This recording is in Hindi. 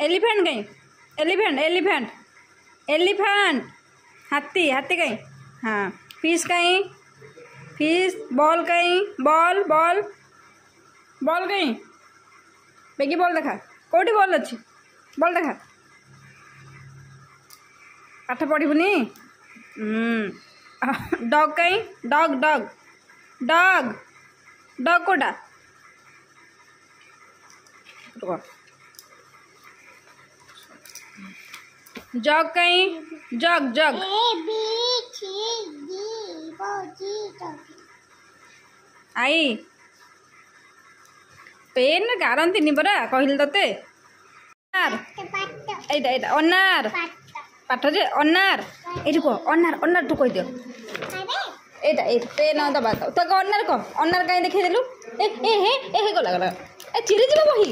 एलिफेंट कहीं एलिफेंट एलिफेंट एलिफेंट हाथी हाथी कहीं हाँ फिश कहीं फिश बॉल कहीं बॉल बॉल बॉल कहीं बेगी बॉल देखा कौटी बॉल अच्छी बॉल देखा पाठ पढ़ुनी डॉग कहीं डॉग डॉग डॉग डॉग कोटा जग कहीं जग जग आई पेन गारंती परा कहली तते अनार पाठ जे अनार ये कह अनार अनार तू कह दियो एटा पेन दबा तो अनार कह अनार कहीं देखी देलु ए गला गला चिरी जीव बही